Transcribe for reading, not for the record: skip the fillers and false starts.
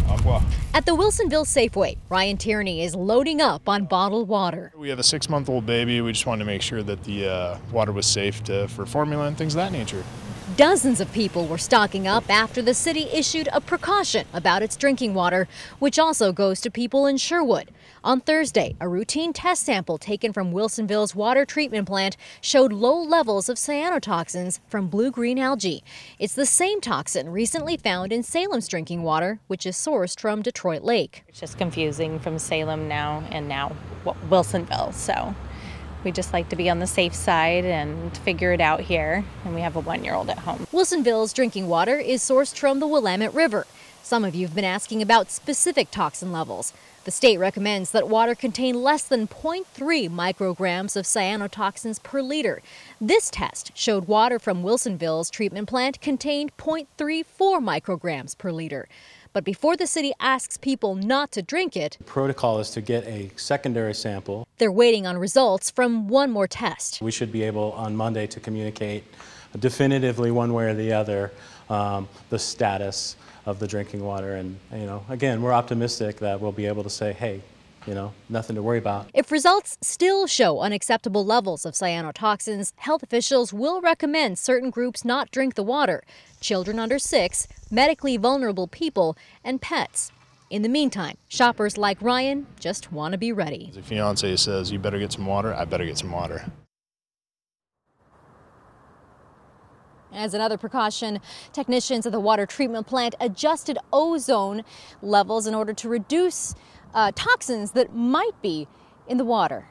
Au revoir. At the Wilsonville Safeway, Ryan Tierney is loading up on bottled water. We have a 6-month-old baby. We just wanted to make sure that the water was safe for formula and things of that nature. Dozens of people were stocking up after the city issued a precaution about its drinking water, which also goes to people in Sherwood. On Thursday, a routine test sample taken from Wilsonville's water treatment plant showed low levels of cyanotoxins from blue-green algae. It's the same toxin recently found in Salem's drinking water, which is sourced from Detroit Lake. It's just confusing from Salem now and now Wilsonville, so we just like to be on the safe side and figure it out here, and we have a 1-year-old at home. Wilsonville's drinking water is sourced from the Willamette River. Some of you have been asking about specific toxin levels. The state recommends that water contain less than 0.3 micrograms of cyanotoxins per liter. This test showed water from Wilsonville's treatment plant contained 0.34 micrograms per liter. But before the city asks people not to drink it, the protocol is to get a secondary sample. They're waiting on results from one more test. We should be able on Monday to communicate definitively one way or the other the status of the drinking water. And, again, we're optimistic that we'll be able to say, hey, nothing to worry about. If results still show unacceptable levels of cyanotoxins, health officials will recommend certain groups not drink the water: children under 6, medically vulnerable people, and pets. In the meantime, shoppers like Ryan just want to be ready. The fiance says, you better get some water, I better get some water. As another precaution, technicians at the water treatment plant adjusted ozone levels in order to reduce toxins that might be in the water.